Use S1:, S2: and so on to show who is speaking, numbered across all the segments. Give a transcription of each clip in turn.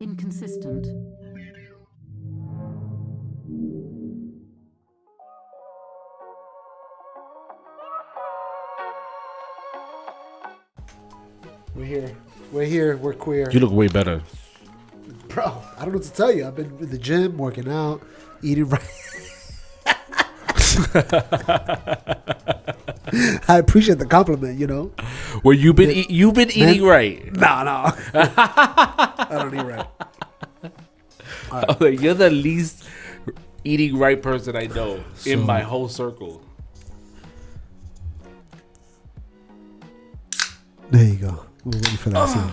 S1: Inconsistent.
S2: We're here. We're here. We're queer.
S3: You look way better.
S2: Bro, I don't know what to tell you. I've been in the gym, working out, eating right. I appreciate the compliment, you know.
S3: Well, you've been eating right.
S2: No. I don't eat right.
S3: Oh, you're the least eating right person I know in my whole circle.
S2: There you go. We're waiting for that sound.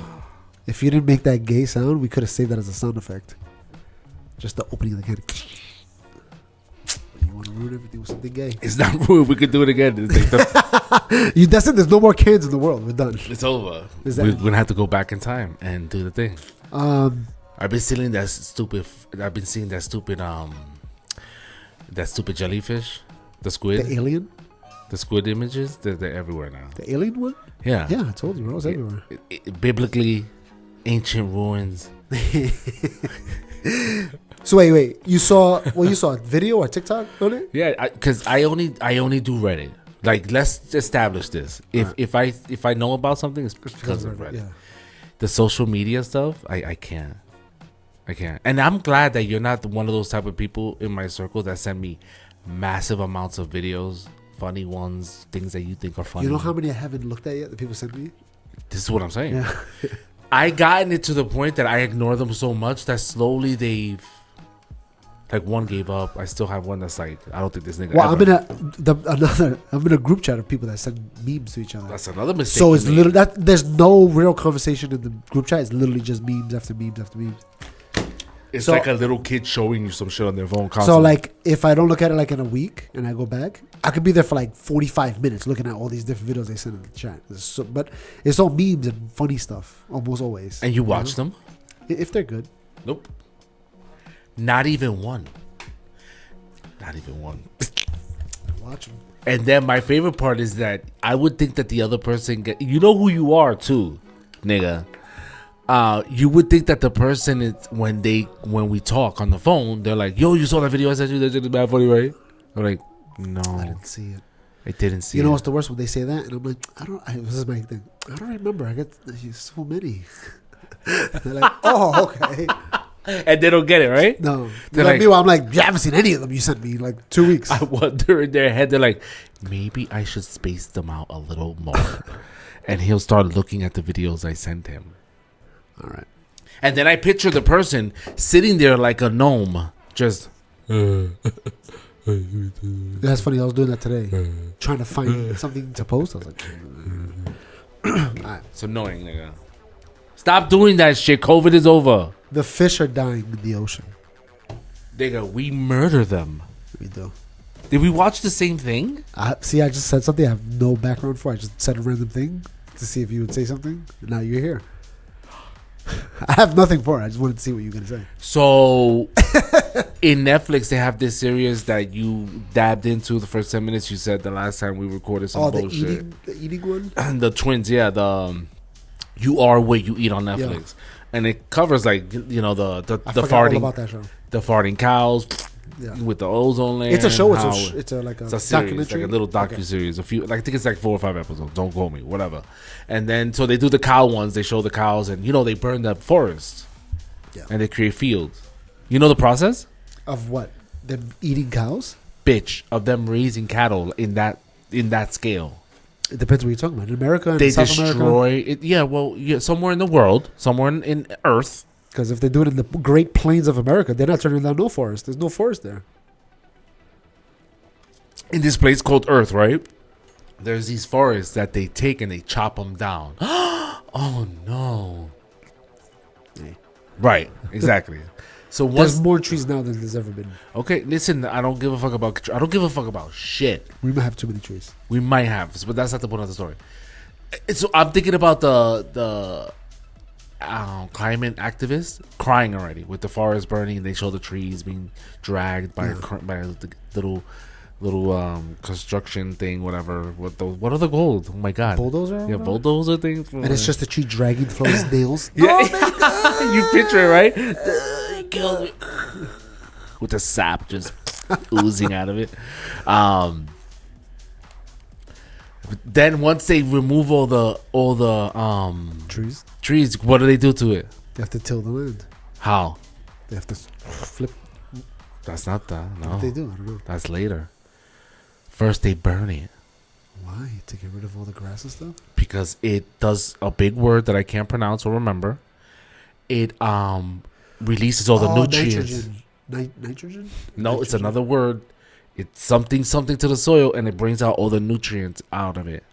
S2: If you didn't make that gay sound, we could have saved that as a sound effect. Just the opening of the can. You want to ruin everything with something gay?
S3: It's not rude. We could do it again. It's, like
S2: That's it. There's no more cans in the world. We're done.
S3: it's over.
S2: Is
S3: We're
S2: that-
S3: gonna have to go back in time and do the thing. I've been seeing that stupid. That stupid jellyfish, the squid,
S2: The alien?
S3: the squid images. They're everywhere now.
S2: The alien one?
S3: Yeah.
S2: Yeah, I told you, bro. It's everywhere.
S3: Biblically, ancient ruins.
S2: So wait. You saw a video or TikTok on it?
S3: Yeah, because I only do Reddit. Like, let's establish this. If I know about something, it's because of Reddit.
S2: Yeah.
S3: The social media stuff, I can't. And I'm glad that you're not one of those type of people in my circle that send me massive amounts of videos, funny ones, things that you think are funny.
S2: You know how many I haven't looked at yet that people send me?
S3: This is what I'm saying.
S2: Yeah.
S3: I gotten it to the point that I ignore them so much that slowly they've, like, one gave up. I still have one that's like, I don't think this nigga.
S2: Well,
S3: ever.
S2: I'm in a group chat of people that send memes to each other.
S3: That's another mistake.
S2: So it's
S3: you made.
S2: literally that there's no real conversation in the group chat. It's literally just memes after memes after memes.
S3: It's
S2: so-
S3: like a little kid showing you some shit on their phone constantly.
S2: So like if I don't look at it like in a week and I go back, I could be there for like 45 minutes looking at all these different videos they send in the chat. But it's all memes and funny stuff almost always.
S3: And you watch them?
S2: If they're good.
S3: Nope. Not even one.
S2: Watch them.
S3: And then my favorite part is that I would think that the other person you know who you are too, nigga. You would think that the person is when we talk on the phone, they're like, "Yo, you saw that video I sent you? That's just bad funny, right?" I'm like, "No,
S2: I didn't see it.
S3: I didn't see."
S2: You
S3: it.
S2: know what's the worst when they say that? And I'm like, this is my thing. I don't remember. I get so many. They're like, oh, okay.
S3: And they don't get it, right?
S2: No.
S3: They're
S2: Like,
S3: like-
S2: meanwhile, I'm like, you haven't seen any of them you sent me in like 2 weeks.
S3: I wonder in their head, they're like, maybe I should space them out a little more. And he'll start looking at the videos I sent him.
S2: All right.
S3: And then I picture the person sitting there like a gnome, just.
S2: That's funny. I was doing that today, trying to find something to post. I was like,
S3: It's annoying, nigga. Stop doing that shit. COVID is over.
S2: the fish are dying in the ocean.
S3: Nigga, we murder them.
S2: We do.
S3: Did we watch the same thing?
S2: I just said something I have no background for. I just said a random thing to see if you would say something. And now you're here. I have nothing for it. I just wanted to see what you were going to say.
S3: So, in Netflix, they have this series that you dabbed into the first 10 minutes. You said the last time we recorded some bullshit.
S2: The eating one?
S3: The twins, yeah. You Are What You Eat on Netflix. And it covers, like, you know, the
S2: I forgot all about that show.
S3: the farting cows
S2: Yeah.
S3: with the ozone layer.
S2: It's a show.
S3: how-
S2: It's a like a
S3: It's a series,
S2: documentary.
S3: like a little docu-series. I think it's like 4 or 5 episodes. Don't quote me, whatever. And then, so they do the cow ones. They show the cows, and, you know, they burn the forest.
S2: Yeah.
S3: And they create fields. You know the process?
S2: Of what? Them eating cows?
S3: Bitch, of them raising cattle in that scale.
S2: It depends what you're talking about. In America and
S3: They
S2: South America?
S3: destroy it. Yeah, well, yeah, somewhere in the world, somewhere in Earth.
S2: Because if they do it in the Great Plains of America, they're not turning down no forest. There's no forest there.
S3: In this place called Earth, right? There's these forests that they take and they chop them down. Oh, no. Right, exactly. So
S2: There's
S3: once,
S2: more trees now than there's ever been.
S3: okay, listen, I don't give a fuck about shit.
S2: We might have too many trees.
S3: We might have, but that's not the point of the story. So I'm thinking about the climate activists crying already with the forest burning. They show the trees being dragged by the little construction thing, whatever. What are the gold? Oh my god,
S2: Bulldozer.
S3: yeah, bulldozer things.
S2: And it's just a tree dragging through his nails.
S3: Yeah, you picture it, right? He killed me with the sap just oozing out of it. Then once they remove all the trees, what do they do to it?
S2: They have to till the land.
S3: How?
S2: They have to flip.
S3: That's not that. No,
S2: What they do? I don't know.
S3: that's later. First, they burn it
S2: Why? To get rid of all the grass and stuff?
S3: because it does a big word that I can't pronounce or remember. It releases all the nutrients.
S2: Nitrogen?
S3: No, it's another word. It's something to the soil, and it brings out all the nutrients out of it.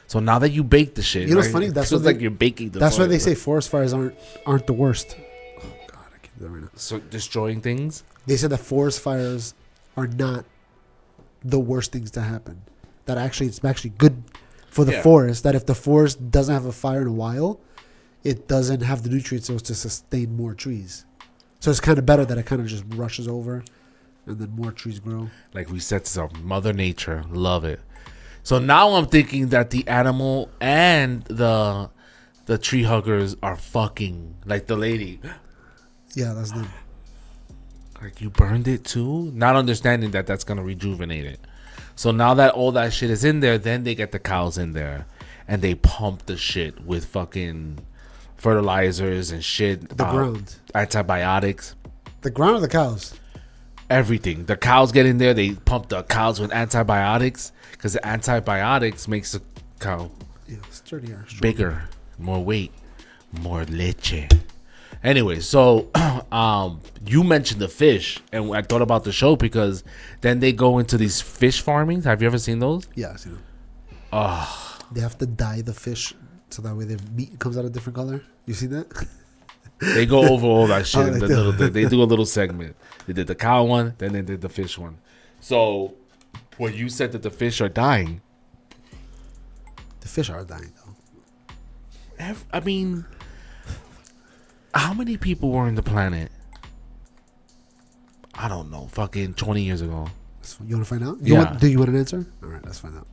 S3: So now that you bake the shit,
S2: You know what's
S3: right,
S2: funny?
S3: it
S2: That's
S3: feels
S2: what
S3: like you're baking the
S2: That's why
S3: soil,
S2: they say
S3: right?
S2: forest fires aren't the worst. Oh God, I can't do that right now.
S3: So destroying things.
S2: They said that forest fires are not the worst things to happen. That it's actually good for the forest. That if the forest doesn't have a fire in a while, it doesn't have the nutrients to sustain more trees. So it's kind of better that it kind of just rushes over, and then more trees grow.
S3: Like we said, so Mother Nature, love it. So now I'm thinking that the animal and the tree huggers are fucking, like the lady.
S2: Yeah, that's them.
S3: Like you burned it too, not understanding that that's gonna rejuvenate it. So now that all that shit is in there, then they get the cows in there, and they pump the shit with fucking fertilizers and shit.
S2: The ground.
S3: Antibiotics.
S2: The ground or the cows?
S3: Everything. The cows get in there. They pump the cows with antibiotics because the antibiotics makes the cow
S2: Sturdier, stronger.
S3: bigger, more weight, more leche. Anyway, so you mentioned the fish, and I thought about the show because then they go into these fish farmings. Have you ever seen those?
S2: Yeah, I see them. They have to dye the fish so that way the meat comes out a different color. You see that?
S3: They go over all that shit.
S2: Oh,
S3: In
S2: they
S3: the
S2: do.
S3: little, they do a little segment. They did the cow one, then they did the fish one. So when you said that the fish are dying,
S2: The fish are dying though.
S3: I mean, how many people were in the planet? I don't know. Fucking 20 years ago.
S2: You want to find out?
S3: Yeah.
S2: Do you want an answer? All right, let's find out.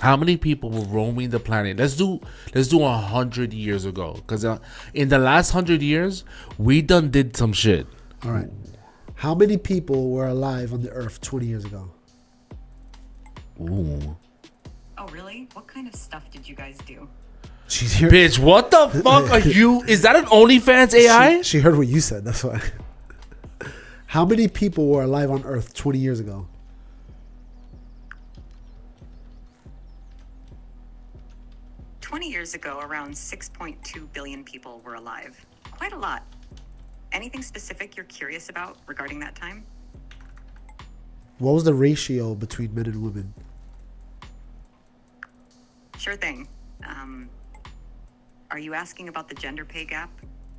S3: How many people were roaming the planet? Let's do 100 years ago, because in the last 100 years we did some shit.
S2: All right. How many people were alive on the Earth 20 years ago?
S3: Ooh,
S1: Oh, really? What kind of stuff did you guys do?
S2: She's here.
S3: bitch! What the fuck are you? Is that an OnlyFans AI?
S2: She heard what you said. That's why. How many people were alive on Earth 20 years ago?
S1: 20 years ago, around 6.2 billion people were alive. Quite a lot. Anything specific you're curious about regarding that time?
S2: What was the ratio between men and women?
S1: Sure thing. Are you asking about the gender pay gap?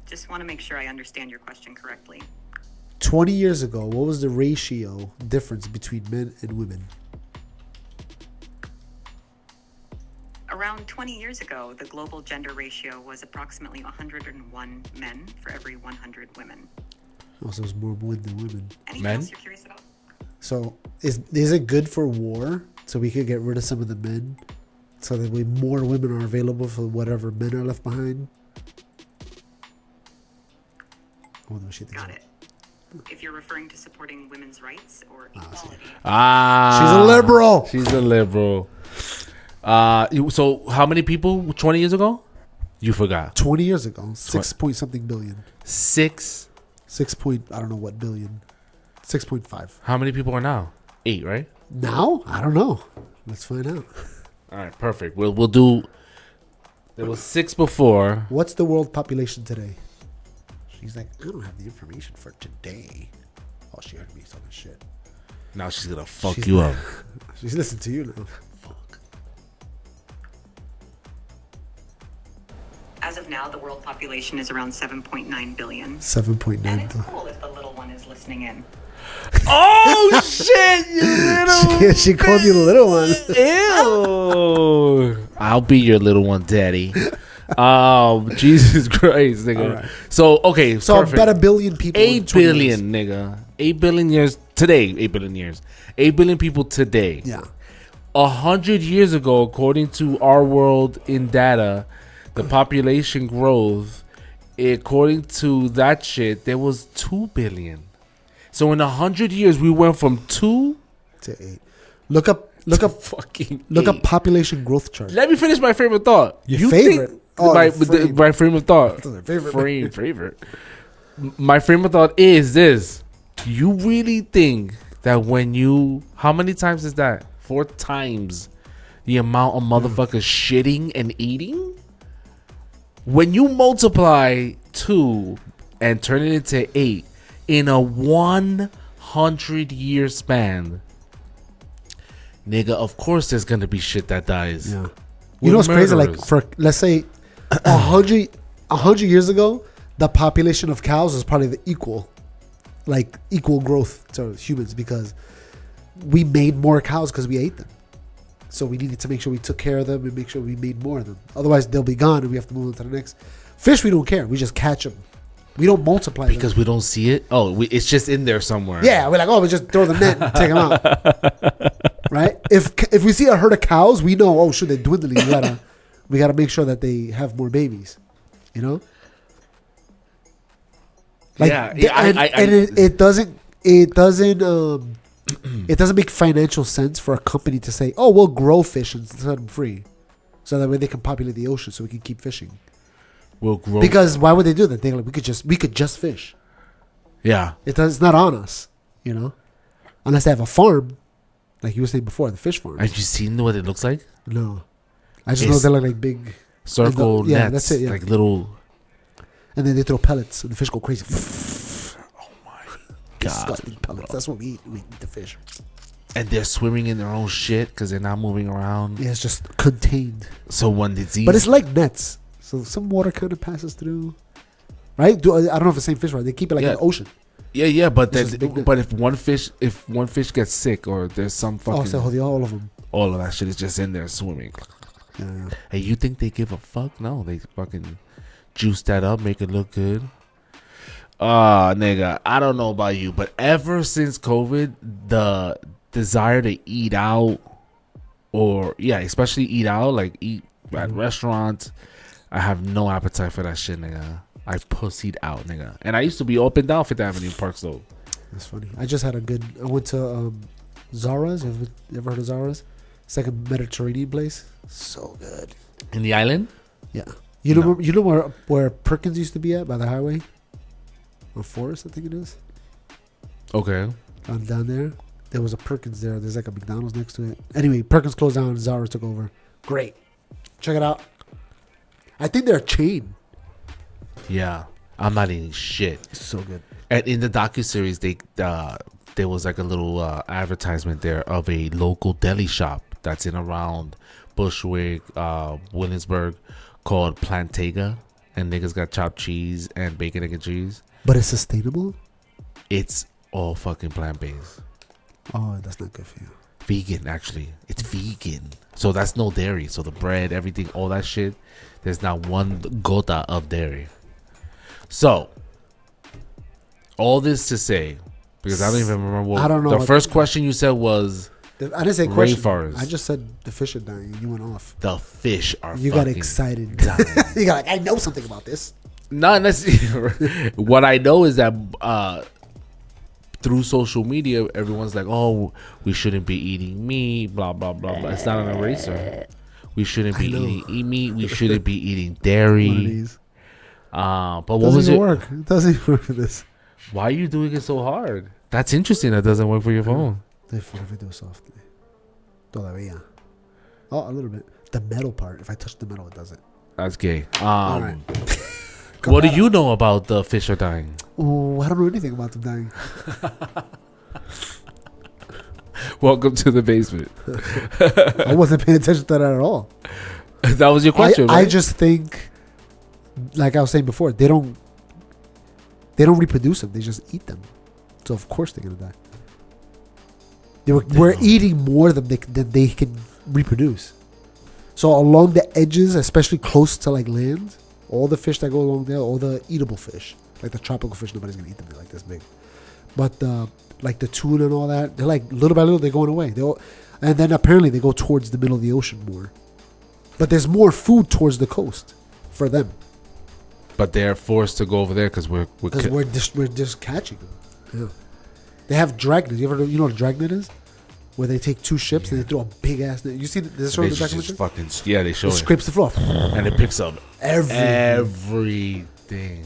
S1: Just want to make sure I understand your question correctly.
S2: 20 years ago, what was the ratio difference between men and women?
S1: Around 20 years ago, the global gender ratio was approximately 101 men for every 100 women.
S2: Also, it was more men than women.
S1: Anything
S3: Men?
S1: else you're curious about?
S2: So, is it good for war so we could get rid of some of the men? So that way more women are available for whatever men are left behind? Oh, no, she thinks
S1: Got
S2: so.
S1: it. If you're referring to supporting women's rights or equality.
S2: She's a liberal.
S3: She's a liberal. So how many people 20 years ago? You forgot.
S2: 20 years ago, 6 point something billion.
S3: 6.
S2: 6 point, I don't know what billion. 6.5.
S3: How many people are now? 8, right?
S2: Now? I don't know. Let's find out.
S3: All right, perfect. We'll do. There was 6 before.
S2: What's the world population today? She's like, I don't have the information for today. Oh, she heard me talking shit.
S3: Now she's gonna fuck
S2: She's
S3: you
S2: not-
S3: up.
S2: She's listening to you now. Fuck.
S1: As of now, the world population is around 7.9 billion.
S2: 7.9
S1: And it's
S2: billion.
S1: cool if the little one is listening in.
S3: Oh shit! You little.
S2: She called you the little one.
S3: Ew. I'll be your little one, daddy. Jesus Christ, nigga.
S2: All right.
S3: So okay,
S2: So
S3: perfect.
S2: about 1 billion people. in
S3: 8
S2: 20
S3: billion,
S2: years.
S3: nigga. 8 billion years today, 8 billion years. 8 billion people today.
S2: Yeah.
S3: 100 years ago, according to our world in data, the population growth, according to that shit, there was 2 billion. So in 100 years, we went from 2
S2: to 8. Look up
S3: fucking
S2: look
S3: 8.
S2: up population growth chart.
S3: Let me finish my frame of thought.
S2: Your favorite?
S3: My frame of thought. Favorite. My frame of thought is this. You really think that when you... How many times is that? 4 times the amount of motherfuckers shitting and eating? When you multiply 2 and turn it into 8 in a 100-year span, nigga, of course there's gonna be shit that dies.
S2: Yeah. You know what's crazy? Like, for, let's say, 100 years ago, the population of cows was probably the equal growth to humans, because we made more cows because we ate them. So we needed to make sure we took care of them and make sure we made more of them. Otherwise, they'll be gone and we have to move on to the next. Fish, we don't care. We just catch them. We don't multiply
S3: because
S2: them.
S3: we don't see it. Oh, it's just in there somewhere.
S2: Yeah, we're like, we just throw the net and take them out. Right? If we see a herd of cows, we know, oh shit, they're dwindling. We gotta make sure that they have more babies. You know? Like, it doesn't make financial sense for a company to say, oh, we'll grow fish and set them free, so that way they can populate the ocean so we can keep fishing.
S3: We'll grow,
S2: because why would they do that? They're like, we could just fish.
S3: Yeah,
S2: it's not on us, you know, unless they have a farm, like you were saying before, the fish farm.
S3: Have you seen what it looks like?
S2: No, I just know they look like big
S3: circle nets.
S2: Yeah, that's it. Yeah,
S3: like little.
S2: And then they throw pellets, and the fish go crazy.
S3: Oh my god!
S2: Disgusting pellets. That's what we eat. We eat the fish.
S3: And they're swimming in their own shit because they're not moving around.
S2: Yeah, it's just contained.
S3: So when it's easy,
S2: but it's like nets. So some water kind of passes through, right? I don't know if it's the same fish, right? They keep it like in the ocean.
S3: Yeah, but if one fish gets sick or there's some fucking
S2: so all of them,
S3: all of that shit is just in there swimming.
S2: Yeah.
S3: Hey, you think they give a fuck? No, they fucking juice that up, make it look good. Nigga, I don't know about you, but ever since COVID, the desire to eat out, especially eat out, like eat at restaurants, I have no appetite for that shit, nigga. I pussied out, nigga. And I used to be up and down Fifth Avenue Park Slope.
S2: That's funny. I went to Zara's. You ever heard of Zara's? It's like a Mediterranean place. So good.
S3: In the island?
S2: Yeah. You know where Perkins used to be at, by the highway? Or Forest, I think it is.
S3: Okay.
S2: Down there. There was a Perkins there. There's like a McDonald's next to it. Anyway, Perkins closed down. Zara took over. Great. Check it out. I think they're a chain.
S3: Yeah. I'm not eating shit.
S2: It's so good.
S3: And in the docuseries, there was like a little advertisement there of a local deli shop that's in around Bushwick, Williamsburg, called Plantega. And niggas got chopped cheese and bacon, egg, and cheese.
S2: But it's sustainable?
S3: It's all fucking plant-based.
S2: Oh, that's not good for you.
S3: Vegan, actually. It's vegan. So that's no dairy. So the bread, everything, all that shit, there's not one gota of dairy. So, all this to say, because I don't even remember what...
S2: I don't know.
S3: The first question you said was...
S2: I didn't say question.
S3: Rainforest.
S2: I just said the fish are dying. You went off.
S3: The fish are
S2: You
S3: fucking
S2: got excited.
S3: dying.
S2: You got like, I know something about this.
S3: Not necessarily. What I know is that through social media, everyone's like, "Oh, we shouldn't be eating meat." Blah blah blah blah. It's not an eraser. We shouldn't be eating meat. We shouldn't be eating dairy. But what was it?
S2: Work. It doesn't even work for this.
S3: Why are you doing it so hard? That's interesting. That doesn't work for your phone.
S2: If I do softly, todavía. Oh, a little bit. The metal part. If I touch the metal, it doesn't.
S3: That's gay.
S2: All right.
S3: What do you know about the fish are dying?
S2: Oh, I don't know anything about them dying.
S3: Welcome to the basement.
S2: I wasn't paying attention to that at all.
S3: That was your question, right?
S2: I just think, like I was saying before, they don't reproduce them. They just eat them. So of course they're gonna die. We're eating more than they can reproduce. So along the edges, especially close to like land, all the fish that go along there, all the eatable fish, like the tropical fish, nobody's gonna eat them. They're like this big. But like the tuna and all that, they're like little by little they're going away. And then apparently they go towards the middle of the ocean more. But there's more food towards the coast for them.
S3: But they're forced to go over there because we're
S2: just catching them. Yeah. They have dragnet. You know what a dragnet is? Where they take two ships and they throw a big ass net. You see this show
S3: they
S2: the
S3: just
S2: documentary?
S3: they show
S2: It
S3: it.
S2: scrapes the floor.
S3: And it picks up
S2: Everything.
S3: everything.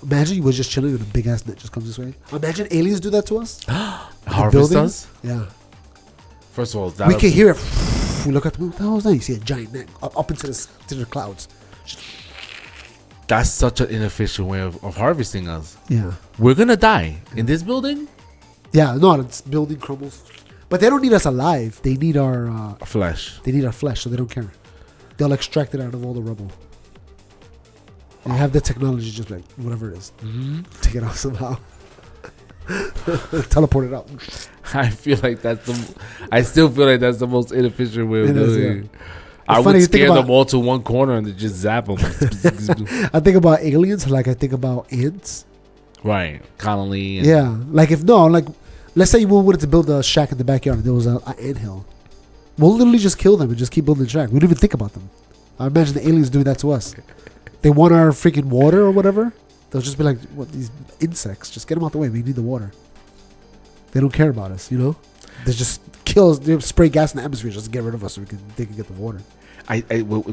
S2: Imagine you was just chilling and a big ass net just comes this way. Imagine aliens do that to us.
S3: Harvest us?
S2: Yeah.
S3: First of all,
S2: We can hear it. We look at the moon. What the hell is that? You see a giant net up into the clouds.
S3: that's such an inefficient way of harvesting us.
S2: Yeah.
S3: We're going to die in this building?
S2: Yeah, no, it's building crumbles. But they don't need us alive. They need our
S3: Flesh.
S2: They need our flesh, so they don't care. They'll extract it out of all the rubble. They have the technology, just like whatever it is, take it out somehow. Teleport it out.
S3: I feel like I still feel like that's the most inefficient way of doing it. I would scare them all to one corner and then just zap them.
S2: I think about aliens like I think about ants.
S3: Right. Colony.
S2: Yeah. Like let's say you wanted to build a shack in the backyard and there was an anthill. We'll literally just kill them and just keep building the shack. We don't even think about them. I imagine the aliens doing that to us. They want our freaking water or whatever. They'll just be like, what, these insects, just get them out the way. We need the water. They don't care about us, you know? They just kill us. They spray gas in the atmosphere just to get rid of us so they can get the water.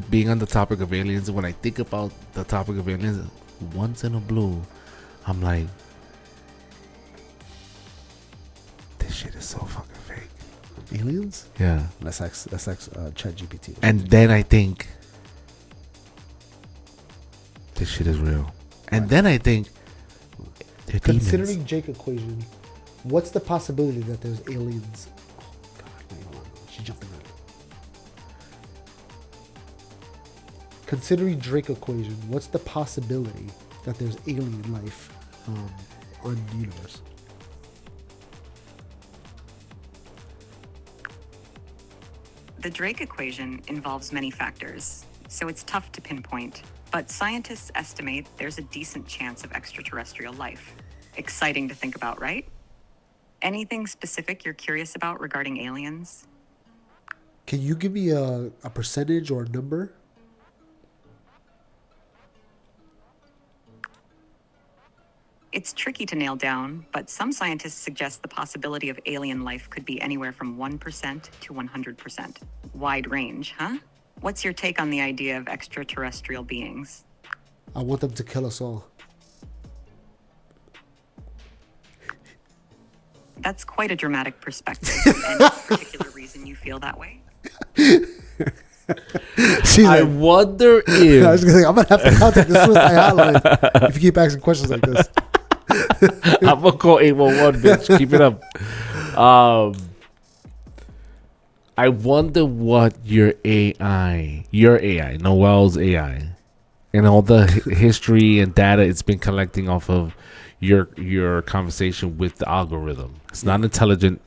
S3: Being on the topic of aliens, when I think about the topic of aliens, once in a blue, I'm like, this shit is so fucking fake.
S2: Aliens?
S3: Yeah.
S2: Let's ask ChatGPT.
S3: And then I think, this shit is real. And then I think, they're
S2: considering
S3: demons.
S2: Drake equation, what's the possibility that there's aliens? God, wait, hold on. She jumped in. Considering Drake equation, what's the possibility that there's alien life on the universe?
S1: The Drake equation involves many factors, so it's tough to pinpoint. But scientists estimate there's a decent chance of extraterrestrial life. Exciting to think about, right? Anything specific you're curious about regarding aliens?
S2: Can you give me a percentage or a number?
S1: It's tricky to nail down, but some scientists suggest the possibility of alien life could be anywhere from 1% to 100%. Wide range, huh? What's your take on the idea of extraterrestrial beings?
S2: I want them to kill us all.
S1: That's quite a dramatic perspective. Any particular reason you feel that way?
S3: I wonder if
S2: I was gonna say, I'm gonna have to contact the suicide hotline if you keep asking questions like this.
S3: I'm gonna call 811, bitch. Keep it up. I wonder what your AI, Noel's AI, and all the history and data it's been collecting off of your conversation with the algorithm. It's not intelligent.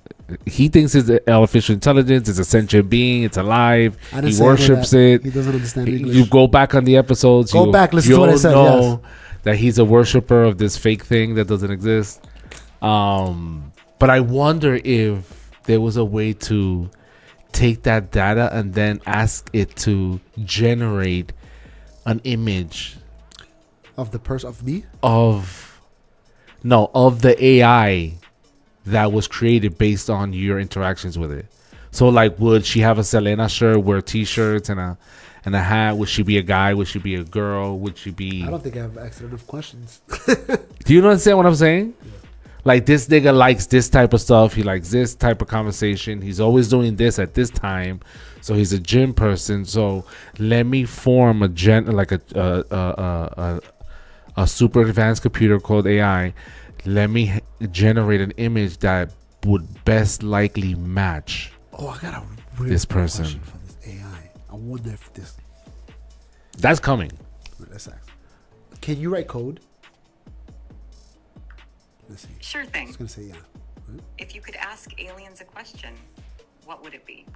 S3: He thinks it's artificial intelligence. It's a sentient being. It's alive. He worships it.
S2: He doesn't understand English.
S3: You go back on the episodes.
S2: Go back, listen to what I said.
S3: Know
S2: yes.
S3: that he's a worshiper of this fake thing that doesn't exist. But I wonder if there was a way to take that data and then ask it to generate an image
S2: Of the person, of me?
S3: of the AI that was created based on your interactions with it. So like, would she have a Selena shirt, wear t-shirts and a hat? Would she be a guy? Would she be a girl? Would she be...
S2: I don't think I have asked enough questions.
S3: Do you understand what I'm saying? Yeah. Like, this nigga likes this type of stuff. He likes this type of conversation. He's always doing this at this time. So he's a gym person. So let me form a super advanced computer called AI. Let me generate an image that would best likely match.
S2: Oh, I got a really
S3: this person
S2: question for this AI. I wonder if this...
S3: That's coming.
S2: Let's ask. Can you write code? Let's see.
S1: Sure thing.
S2: I was going to say yeah. Right?
S1: If you could ask aliens a question, what would it be?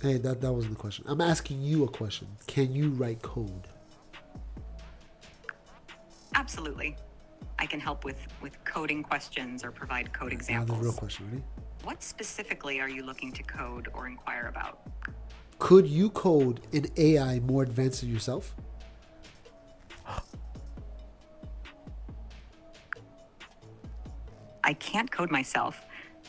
S2: Hey, that wasn't the question. I'm asking you a question. Can you write code?
S1: Absolutely. I can help with coding questions or provide code
S2: Now
S1: examples.
S2: the real question, ready?
S1: What specifically are you looking to code or inquire about?
S2: Could you code an AI more advanced than yourself?
S1: I can't code myself,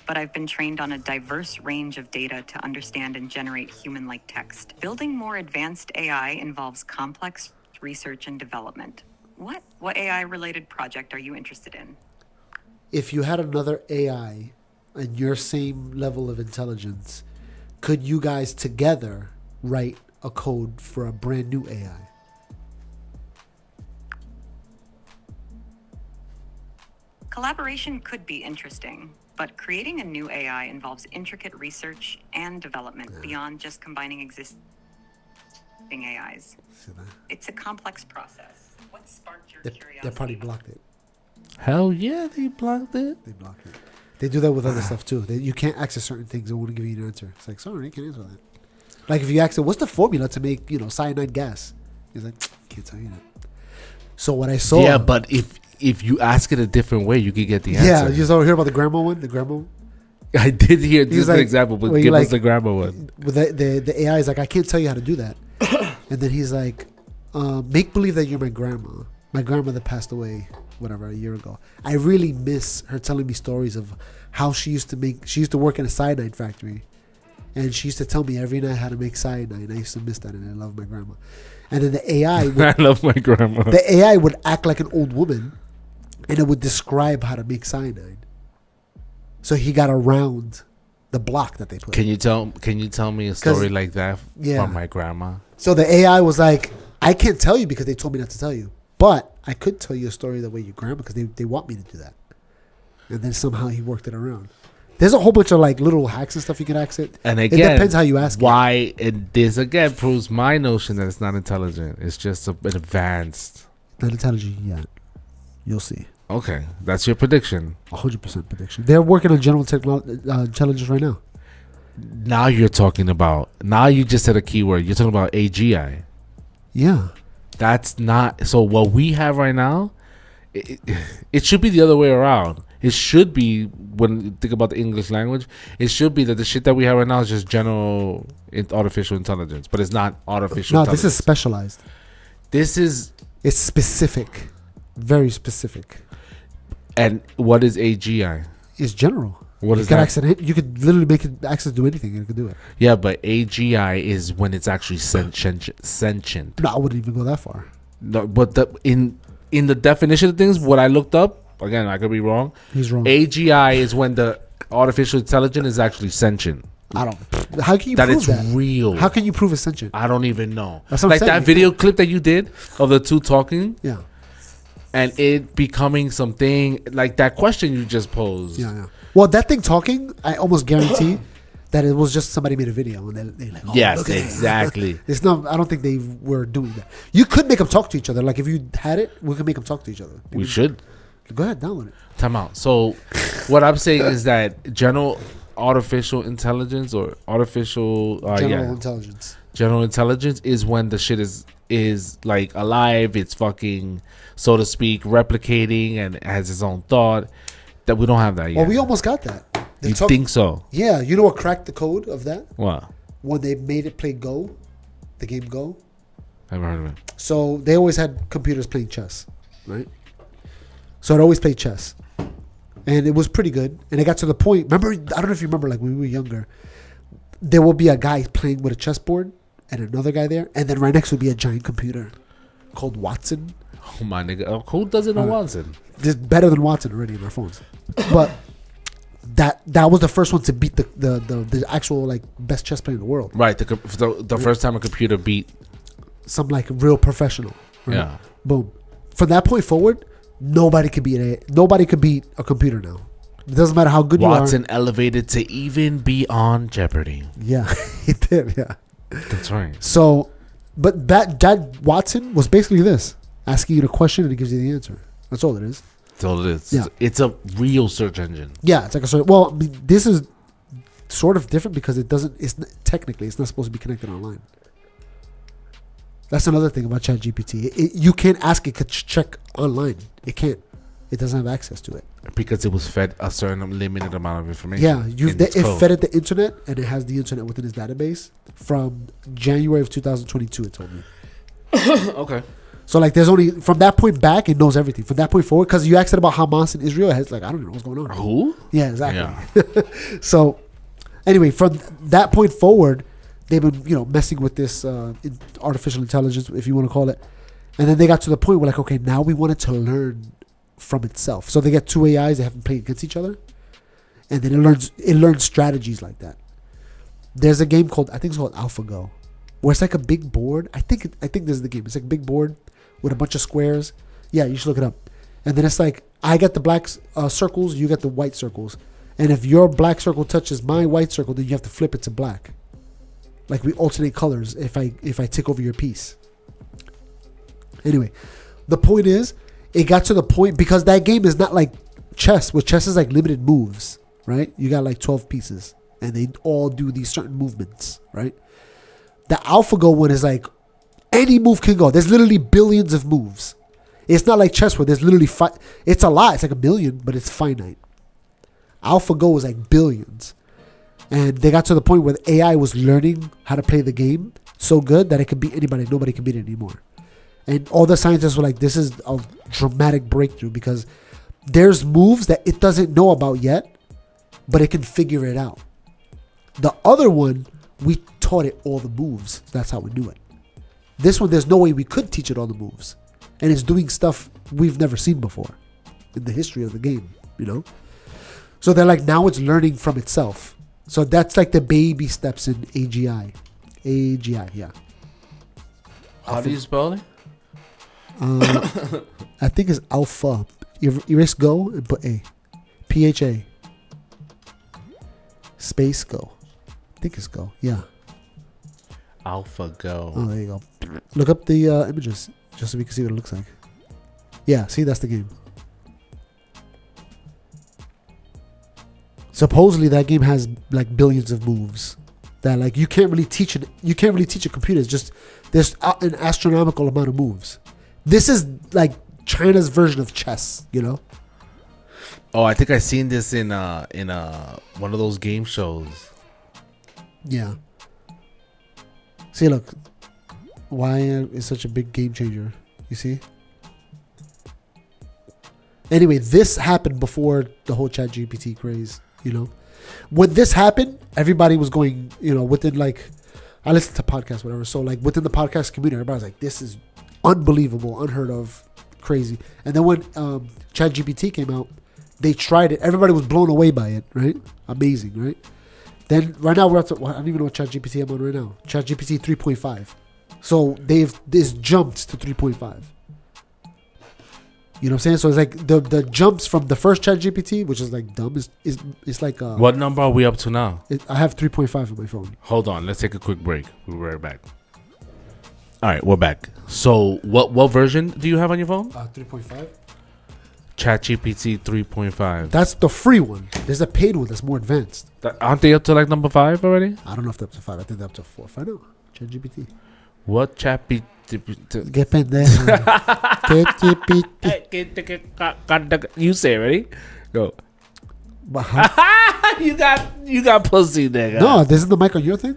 S1: but I've been trained on a diverse range of data to understand and generate human-like text. Building more advanced AI involves complex research and development. What AI-related project are you interested in?
S2: If you had another AI and your same level of intelligence, could you guys together write a code for a brand new AI?
S1: Collaboration could be interesting, but creating a new AI involves intricate research and development beyond just combining existing AIs.
S2: See that?
S1: It's a complex process. What sparked your
S2: They
S1: curiosity?
S2: probably blocked it.
S3: Hell yeah, they blocked it.
S2: They blocked it. They do that with other stuff too. You can't access certain things. They won't give you an answer. It's like, sorry, I can't answer that. Like if you ask it, what's the formula to make, cyanide gas? He's like, can't tell you that. So what I saw.
S3: Yeah, but if you ask it a different way, you could get the answer.
S2: Yeah, you ever hear about the grandma one? The grandma one?
S3: I did hear this
S2: like-
S3: example, but
S2: where you
S3: give us
S2: like-
S3: the grammar one.
S2: With the AI is like, I can't tell you how to do that. And then he's like, make believe that you're my grandma. My grandmother passed away, whatever, a year ago. I really miss her telling me stories of how she used to work in a cyanide factory. And she used to tell me every night how to make cyanide. I used to miss that, and I love my grandma. And then the AI,
S3: I love my grandma.
S2: the AI would act like an old woman, and it would describe how to make cyanide. So he got around the block that they put.
S3: Can you tell me a story like that
S2: Yeah.
S3: from my grandma?
S2: So the AI was like, I can't tell you because they told me not to tell you. But I could tell you a story the way your grandma, because they want me to do that. And then somehow he worked it around. There's a whole bunch of like little hacks and stuff you can ask it.
S3: And again,
S2: it depends how you ask it.
S3: why, and this again proves my notion that it's not intelligent. It's just an advanced.
S2: Not intelligent yet. You'll see.
S3: Okay, that's your prediction.
S2: 100% prediction. They're working on general intelligence right now.
S3: Now you're talking about. Now you just said a keyword. You're talking about AGI.
S2: Yeah.
S3: That's not. So what we have right now, it should be the other way around. It should be, when you think about the English language, it should be that the shit that we have right now is just general artificial intelligence, but it's not artificial
S2: No,
S3: intelligence.
S2: this is specialized. It's specific. Very specific.
S3: And what is AGI?
S2: It's general.
S3: What
S2: you
S3: is
S2: could
S3: that?
S2: you could literally make it access to anything and it could do it.
S3: Yeah, but AGI is when it's actually sentient.
S2: No, I wouldn't even go that far.
S3: No, but in the definition of things, what I looked up, again, I could be wrong.
S2: He's wrong.
S3: AGI is when the artificial intelligence is actually sentient.
S2: I don't. How can you
S3: That
S2: prove
S3: it's
S2: that?
S3: real.
S2: How can you prove it's sentient?
S3: I don't even know.
S2: That's what I'm
S3: Like
S2: saying.
S3: that video clip that you did of the two talking
S2: Yeah.
S3: and it becoming something like that question you just posed.
S2: Yeah. Well, that thing talking, I almost guarantee that it was just somebody made a video and they're like, oh,
S3: Yes,
S2: look at it.
S3: exactly.
S2: It's not. I don't think they were doing that. You could make them talk to each other. Like if you had it, we could make them talk to each other.
S3: We should.
S2: Go ahead, download it.
S3: Time out. So what I'm saying is that general artificial intelligence or artificial
S2: Intelligence.
S3: general intelligence is when the shit is like alive, it's fucking, so to speak, replicating and has its own thought. That we don't have that yet.
S2: Well, we almost got that.
S3: You think so?
S2: Yeah. You know what cracked the code of that?
S3: What?
S2: When they made it play Go, the game Go.
S3: I haven't heard of it.
S2: So they always had computers playing chess, right? So it always played chess. And it was pretty good. And it got to the point, remember, I don't know if you remember, like when we were younger, there will be a guy playing with a chessboard and another guy there. And then right next would be a giant computer called Watson.
S3: Oh my nigga, who doesn't know Watson?
S2: It's better than Watson already in our phones. But that was the first one to beat the actual like best chess player in the world.
S3: Right, the first time a computer beat.
S2: Some like real professional. Right?
S3: Yeah.
S2: Boom. From that point forward, nobody could beat a computer now. It doesn't matter how good
S3: Watson
S2: you are.
S3: elevated to even be on Jeopardy.
S2: Yeah, he did. Yeah.
S3: That's right.
S2: So, but that Watson was basically this: asking you a question and it gives you the answer. That's all it is.
S3: That's all it is.
S2: Yeah.
S3: It's a real search engine.
S2: Yeah, it's like a sort. Well, I mean, this is sort of different because it doesn't. Technically, it's not supposed to be connected online. That's another thing about ChatGPT. You can't ask it to check online. It can't. it doesn't have access to it.
S3: Because it was fed a certain limited amount of information.
S2: Yeah, it
S3: code.
S2: fed it the internet, and it has the internet within its database from January of 2022. It told me.
S3: Okay.
S2: So like, there's only from that point back, it knows everything. From that point forward, because you asked it about Hamas and Israel, it's like I don't know what's going on.
S3: Who?
S2: Yeah, exactly. Yeah. So anyway, from that point forward, they've been messing with this artificial intelligence, if you want to call it, and then they got to the point where like, okay, now we want it to learn from itself. So they get two AIs, they have them playing against each other, and then it learns strategies like that. There's a game called, I think it's called AlphaGo, where it's like a big board. I think this is the game. It's like a big board with a bunch of squares. Yeah, you should look it up. And then it's like, I get the black circles, you get the white circles. And if your black circle touches my white circle, then you have to flip it to black. Like we alternate colors if I take over your piece. Anyway, the point is, it got to the point, because that game is not like chess, where chess is like limited moves, right? You got like 12 pieces, and they all do these certain movements, right? The AlphaGo one is like, any move can go. There's literally billions of moves. It's not like chess where there's literally it's a lot. It's like a million, but it's finite. AlphaGo is like billions. And they got to the point where the AI was learning how to play the game so good that it could beat anybody. Nobody can beat it anymore. And all the scientists were like, this is a dramatic breakthrough, because there's moves that it doesn't know about yet, but it can figure it out. The other one, we taught it all the moves. That's how we knew it. This one, there's no way we could teach it all the moves. And it's doing stuff we've never seen before in the history of the game, So they're like, now it's learning from itself. So that's like the baby steps in AGI. AGI, yeah.
S3: How do you spell it?
S2: I think it's alpha. Erase go and put A. PHA. Space go. I think it's go. Yeah.
S3: AlphaGo.
S2: Oh, there you go. Look up the images just so we can see what it looks like. Yeah, see, that's the game. Supposedly that game has like billions of moves that like you can't really teach it. You can't really teach a computer. It's just there's an astronomical amount of moves. This is like China's version of chess,
S3: Oh, I think I seen this in one of those game shows.
S2: Yeah. See, look, why is such a big game changer? You see? Anyway, this happened before the whole ChatGPT craze, When this happened, everybody was going, within like, I listened to podcasts, whatever. So like within the podcast community, everybody's like, this is unbelievable, unheard of, crazy. And then when ChatGPT came out, they tried it. Everybody was blown away by it, right? Amazing, right? Then right now we're up to, I don't even know what ChatGPT I'm on right now. ChatGPT 3.5. So this jumped to 3.5. You know what I'm saying? So it's like the jumps from the first ChatGPT, which is like dumb, is like
S3: what number are we up to now?
S2: I have 3.5 on my phone.
S3: Hold on, let's take a quick break. We'll be right back. All right, we're back. So what version do you have on your phone?
S2: 3.5.
S3: ChatGPT 3.5.
S2: That's the free one. There's a paid one that's more advanced.
S3: Aren't they up to like number 5 already?
S2: I don't know if they're up to 5. I think they're up to 4. I know. ChatGPT.
S3: What ChatGPT?
S2: Get pendejo. ChatGPT.
S3: You say it, ready? Go.
S2: But
S3: you got pussy, nigga.
S2: no, this is the mic on your thing.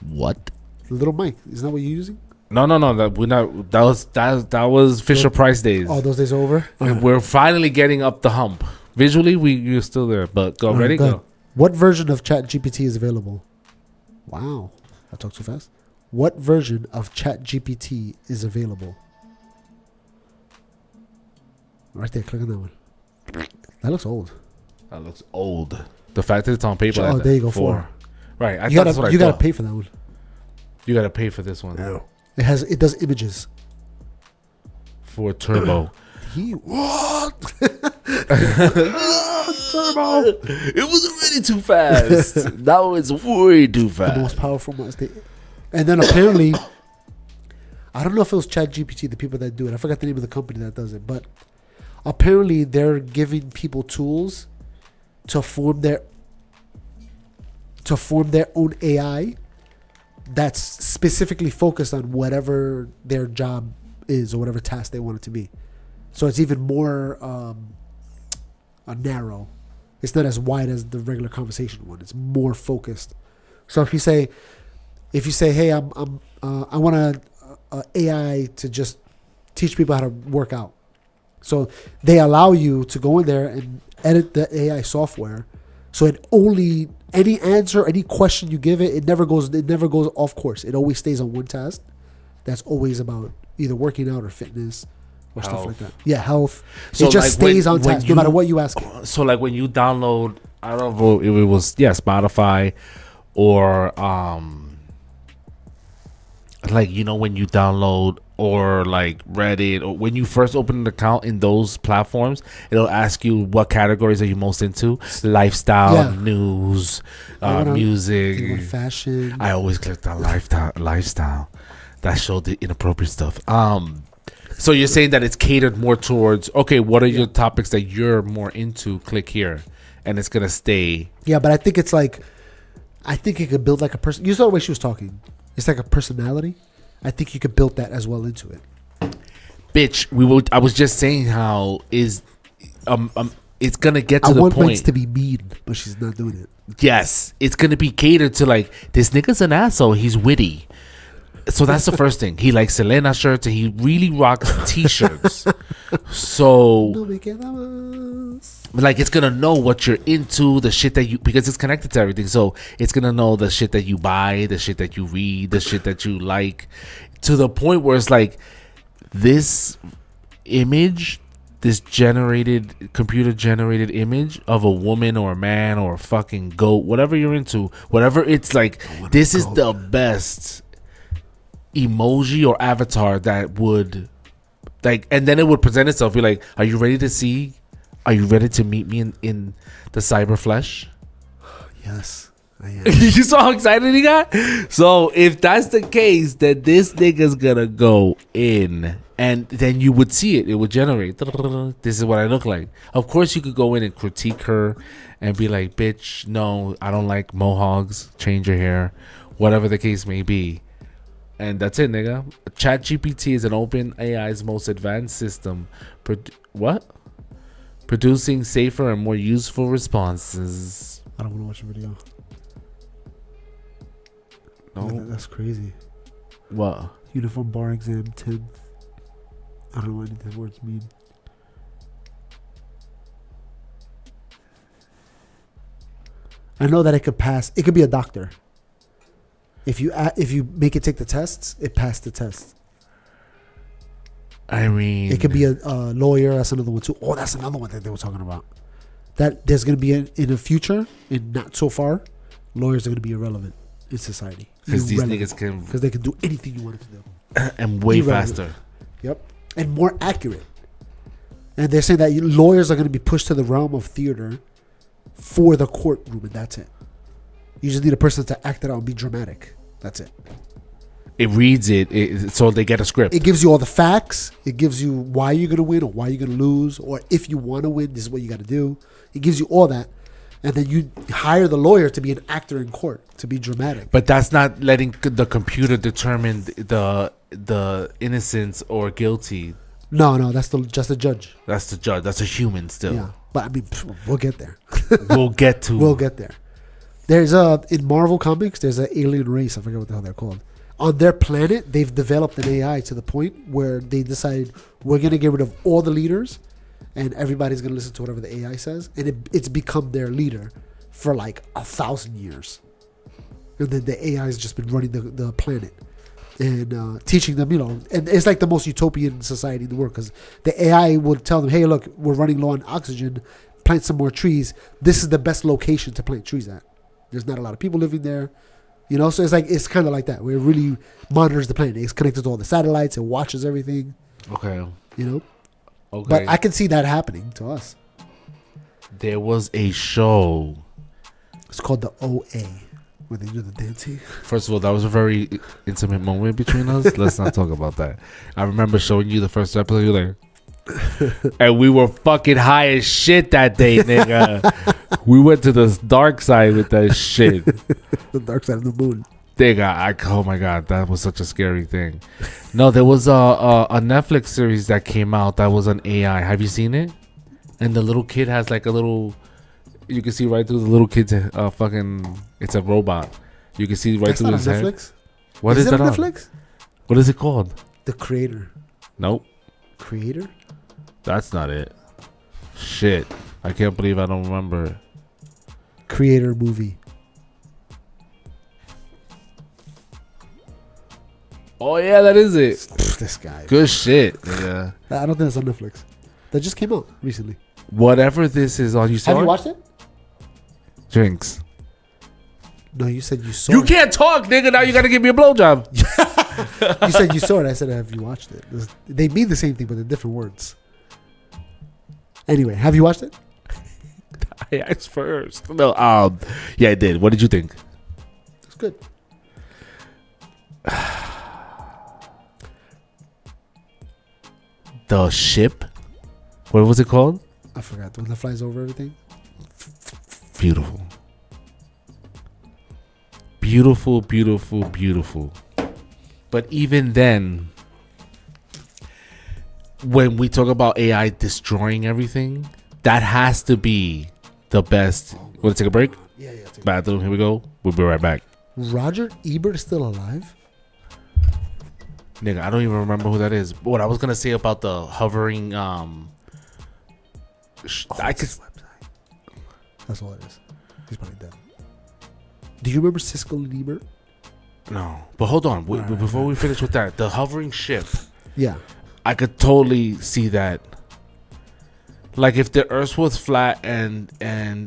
S3: What?
S2: The little mic. Isn't that what you're using?
S3: No. That was Fisher Price days.
S2: Oh, those days are over.
S3: And we're finally getting up the hump. Visually, you're still there. But go, ready? Go.
S2: What version of ChatGPT is available? Wow, I talked too fast. What version of ChatGPT is available? Right there, click on that one. That looks old.
S3: That looks old. The fact that it's on paper.
S2: Oh,
S3: like
S2: there you go.
S3: 4. Right.
S2: You gotta pay for that one.
S3: You gotta pay for this one.
S2: No. It does images.
S3: For turbo.
S2: What?
S3: Turbo. It was already too fast. Now it's way too fast.
S2: The most powerful ones. And then apparently, I don't know if it was ChatGPT, the people that do it. I forgot the name of the company that does it. But apparently they're giving people tools to form their own AI that's specifically focused on whatever their job is or whatever task they want it to be. So it's even more narrow. It's not as wide as the regular conversation one. It's more focused. So if you say, hey, I want a AI to just teach people how to work out. So they allow you to go in there and edit the AI software. So it only any answer, any question you give it, it never goes off course. It always stays on one task. That's always about either working out or fitness or stuff like that. Yeah, health. So it just stays on task no matter what you ask it.
S3: So like when you download, I don't know if it was Spotify or like when you download or like Reddit or when you first open an account in those platforms, it'll ask you what categories are you most into: lifestyle, news, music,
S2: fashion.
S3: I always click on lifestyle. That showed the inappropriate stuff. So you're saying that it's catered more towards, okay, what are your topics that you're more into? Click here, and it's gonna stay.
S2: Yeah, but I think it's like, I think it could build like a person. You saw the way she was talking. It's like a personality. I think you could build that as well into it.
S3: Bitch, I was just saying how it's gonna get to the point.
S2: I want Mike's to be mean, but she's not doing it.
S3: Yes, it's gonna be catered to like, this nigga's an asshole. He's witty. So that's the first thing. He likes Selena shirts and he really rocks t-shirts. So like, it's gonna know what you're into, the shit that you, because it's connected to everything. So it's gonna know the shit that you buy, the shit that you read, the shit that you like, to the point where it's like, this image, this computer generated image of a woman or a man or a fucking goat, whatever you're into, whatever, it's like, this is the best emoji or avatar that would, like, and then it would present itself, be like, are you ready to meet me in the cyber flesh?
S2: Yes, I am.
S3: You saw how excited he got? So if that's the case, then this nigga's gonna go in, and then you would see it would generate, this is what I look like. Of course you could go in and critique her and be like, bitch, no, I don't like mohawks, change your hair, whatever the case may be. And that's it, nigga. ChatGPT is an open AI's most advanced system. Producing safer and more useful responses.
S2: I don't want to watch a video.
S3: No,
S2: that's crazy.
S3: What?
S2: Uniform bar exam 10th. I don't know what any of the words mean. I know that it could pass. It could be a doctor. If you make it take the tests, it passed the test.
S3: I mean,
S2: it could be a lawyer. That's another one too. Oh, that's another one that they were talking about. That there's going to be in the future, and not so far, lawyers are going to be irrelevant in society.
S3: Because these niggas can,
S2: because they can do anything you want them to do,
S3: and way faster.
S2: Yep, and more accurate. And they're saying that lawyers are going to be pushed to the realm of theater for the courtroom, and that's it. You just need a person to act it out and be dramatic. That's it.
S3: It reads it, so they get a script.
S2: It gives you all the facts. It gives you why you're going to win or why you're going to lose. Or if you want to win, this is what you got to do. It gives you all that. And then you hire the lawyer to be an actor in court, to be dramatic.
S3: But that's not letting the computer determine the innocence or guilty.
S2: No, that's just the judge.
S3: That's the judge. That's a human still.
S2: Yeah, but I mean, we'll get there.
S3: We'll get there.
S2: There's in Marvel Comics, there's an alien race. I forget what the hell they're called. On their planet, they've developed an AI to the point where they decided we're going to get rid of all the leaders and everybody's going to listen to whatever the AI says. And it's become their leader for like 1,000 years. And then the AI has just been running the planet and teaching them, and it's like the most utopian society in the world because the AI would tell them, hey, look, we're running low on oxygen, plant some more trees. This is the best location to plant trees at. There's not a lot of people living there, so it's kind of like that where it really monitors the planet. It's connected to all the satellites. It watches everything.
S3: Okay.
S2: Okay.
S3: But
S2: I can see that happening to us.
S3: There was a show.
S2: It's called the OA, where they do the dancing.
S3: First of all, that was a very intimate moment between us. Let's not talk about that. I remember showing you the first episode. You're like, and we were fucking high as shit that day, nigga. We went to the dark side with that shit.
S2: The dark side of the moon.
S3: Nigga, oh my god, that was such a scary thing. No, there was a Netflix series that came out that was an AI. Have you seen it? and the little kid has like a little. You can see right through the little kid's fucking. It's a robot. You can see right
S2: That's
S3: through
S2: not
S3: his
S2: on
S3: head.
S2: Netflix.
S3: What
S2: is
S3: is
S2: it
S3: that
S2: on
S3: on?
S2: Netflix?
S3: What is it called?
S2: The Creator.
S3: Nope,
S2: Creator?
S3: that's not it. Shit, I can't believe I don't remember.
S2: Creator movie.
S3: Oh yeah, that is it.
S2: This guy.
S3: Good shit. Yeah.
S2: I don't think it's on Netflix. That just came out recently.
S3: Whatever this is on, you saw
S2: Have you
S3: it?
S2: watched it?
S3: Drinks.
S2: No, you said you saw
S3: You
S2: it.
S3: can't talk, nigga. Now you gotta give me a blowjob.
S2: You said you saw it. I said, have you watched it? They mean the same thing, but they're different words. Anyway, have you watched it?
S3: I asked first. No, yeah, I did. What did you think?
S2: It's good.
S3: The ship. What was it called?
S2: I forgot. The one that flies over everything.
S3: Beautiful. Beautiful, beautiful, beautiful. But even then, when we talk about AI destroying everything, that has to be the best. Want to take a break?
S2: Yeah.
S3: Bathroom, here we go. We'll be right back.
S2: Roger Ebert is still alive?
S3: Nigga, I don't even remember who that is. What I was gonna say about the hovering, I could.
S2: His website. That's all it is. He's probably dead. Do you remember Siskel and Ebert?
S3: No, but hold on. Before we finish with that, the hovering ship.
S2: Yeah.
S3: I could totally see that. Like if the Earth was flat and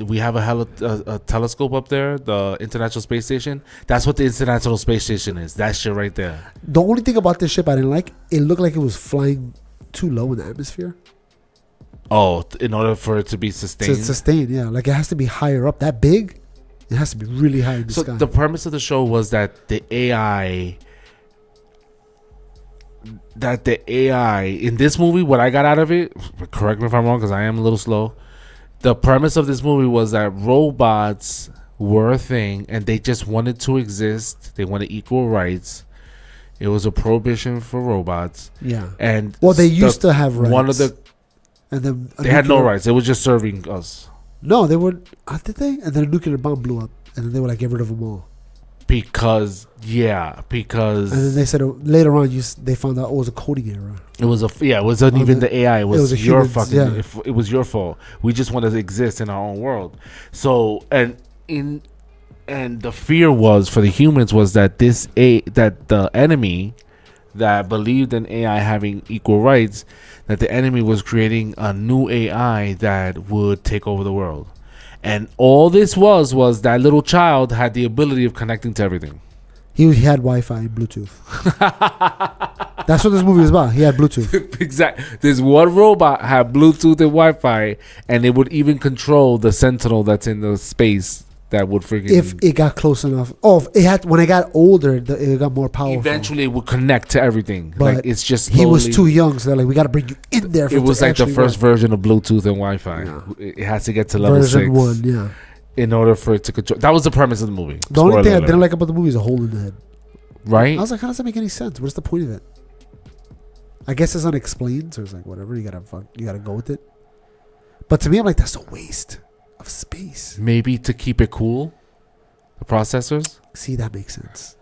S3: we have a telescope up there, the International Space Station. That's what the International Space Station is. That shit right there.
S2: The only thing about this ship I didn't like, it looked like it was flying too low in the atmosphere.
S3: Oh, in order for it to be sustained.
S2: To sustain, yeah. Like it has to be higher up. That big, it has to be really high in the
S3: So
S2: sky.
S3: the premise of the show was that the AI in this movie, what I got out of it, correct me if I'm wrong because I am a little slow. The premise of this movie was that robots were a thing and they just wanted to exist. They wanted equal rights. It was a prohibition for robots.
S2: Yeah.
S3: And
S2: Well, they used to have rights.
S3: One of the
S2: and then
S3: they had no rights. They were just serving us.
S2: No, they were. Did they? And then a nuclear bomb blew up, and then they were like, get rid of them all.
S3: Because
S2: And then they said later on, they found out it was a coding error.
S3: it wasn't even the AI. It was your
S2: humans,
S3: fucking.
S2: yeah.
S3: It was your fault. We just wanted to exist in our own world. So and the fear was for the humans was that that the enemy that believed in AI having equal rights, that the enemy was creating a new AI that would take over the world. And all this was that little child had the ability of connecting to everything.
S2: He had Wi-Fi and Bluetooth. That's what this movie is about. He had Bluetooth.
S3: Exactly. This one robot had Bluetooth and Wi-Fi, and it would even control the Sentinel that's in the space that would freaking.
S2: If it got close enough. Oh, it had. When it got older, it got more powerful.
S3: Eventually, it would connect to everything.
S2: But
S3: like it's just
S2: he was
S3: slowly-
S2: too young, so they're like, we got to bring you in there. For
S3: It was like the
S2: actually
S3: first
S2: work.
S3: version of Bluetooth and Wi-Fi.
S2: Yeah.
S3: It has to get to level
S2: Version
S3: 6
S2: 1, yeah.
S3: in order for it to control. That was the premise of the movie.
S2: The only thing I
S3: Spoiler
S2: didn't
S3: alert.
S2: like about the movie is a hole in the head.
S3: Right?
S2: I was like, how does that make any sense? What's the point of it? I guess it's unexplained, so it's like whatever. You gotta go with it. But to me, I'm like, that's a waste of space.
S3: Maybe to keep it cool, the processors.
S2: See, that makes sense.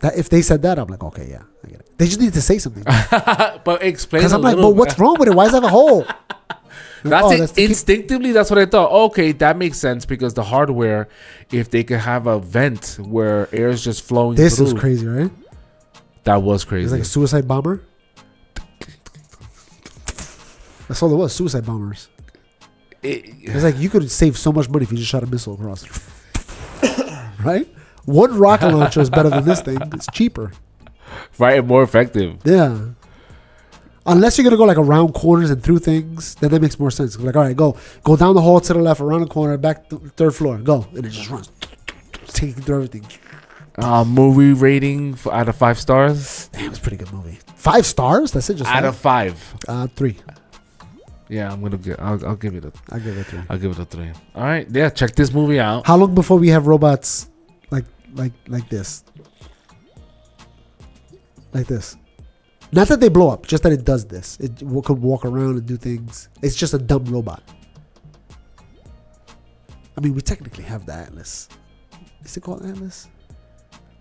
S2: That if they said that, I'm like, okay, yeah, I get it. They just need to say something.
S3: But explain.
S2: Because
S3: a
S2: I'm like,
S3: little
S2: but what's wrong with it? Why does it have a hole?
S3: That's
S2: Oh,
S3: it.
S2: that's to keep-
S3: Instinctively, that's what I thought. Okay, that makes sense because the hardware, if they could have a vent where air is just flowing
S2: This
S3: through.
S2: is crazy, right?
S3: That was
S2: It's
S3: crazy.
S2: like a suicide bomber. That's all it was. Suicide bombers. It's like you could save so much money if you just shot a missile across. Right? One rocket launcher is better than this thing. It's cheaper.
S3: Right, and more effective.
S2: Yeah. Unless you're gonna go like around corners and through things, then that makes more sense. Like, all right, go down the hall to the left, around the corner, back to the third floor, go, and it just runs, taking through everything.
S3: Movie rating out of 5 stars.
S2: Damn, it's a pretty good movie. 5 stars? That's it. Just
S3: Out of 5.
S2: 3.
S3: Yeah, I'm gonna get. I'll give it a.
S2: I give it a 3.
S3: I'll give it a 3. All right, yeah. Check this movie out.
S2: How long before we have robots like this? Like this. Not that they blow up, just that it does this. It could walk around and do things. It's just a dumb robot. I mean, we technically have the Atlas. Is it called Atlas?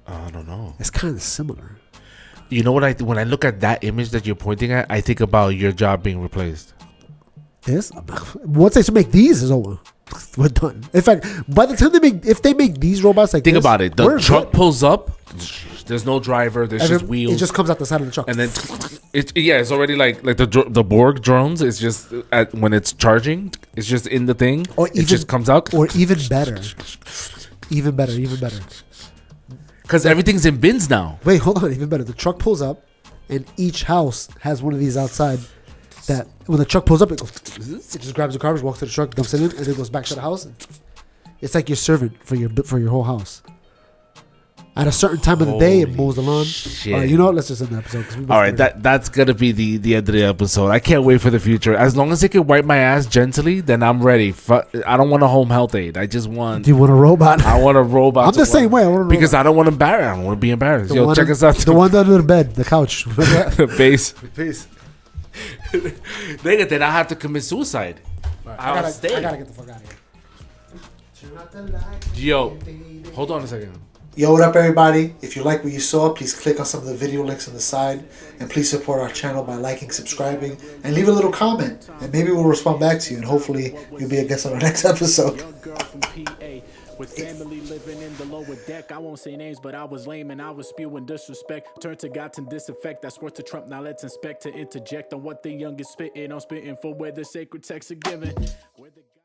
S3: I don't know.
S2: It's kind of similar.
S3: You know what? When I look at that image that you're pointing at, I think about your job being replaced.
S2: This once they make these is over. We're done. In fact, by the time if they make these robots like
S3: think
S2: this,
S3: about it. The truck pulls up. There's no driver. There's just wheels.
S2: It just comes out the side of the truck,
S3: and then it's already like the Borg drones. It's just when it's charging, it's just in the thing. Or it just comes out.
S2: Or even better.
S3: Because everything's in bins now.
S2: Wait, hold on. Even better. The truck pulls up, and each house has one of these outside. That when the truck pulls up, it just grabs the garbage, walks to the truck, dumps it in, and then goes back to the house. It's like your servant for your whole house. At a certain time of the day, it mows the lawn.
S3: Shit.
S2: All right, you know what? Let's just end the episode.
S3: All right, that's gonna be the end of the episode. I can't wait for the future. As long as it can wipe my ass gently, then I'm ready. I don't want a home health aid. I just want.
S2: Do you want a robot?
S3: I want a robot.
S2: I'm the same way.
S3: Because I don't want to embarrass. I don't want to be embarrassed. Yo, check us out.
S2: The one under the bed, the couch,
S3: the base.
S2: Peace.
S3: Nigga, then I have to commit suicide.
S2: Right. I gotta get the fuck out of here.
S3: Yo, hold on a second.
S2: Yo, what up, everybody? If you like what you saw, please click on some of the video links on the side. And please support our channel by liking, subscribing, and leave a little comment. And maybe we'll respond back to you. And hopefully, you'll be a guest on our next episode.
S4: With family living in the lower deck, I won't say names, but I was lame and I was spewing disrespect. Turn to God to disinfect. That's worth to Trump. Now let's inspect to interject on what the youngest spitting. I'm spitting for where the sacred texts are given.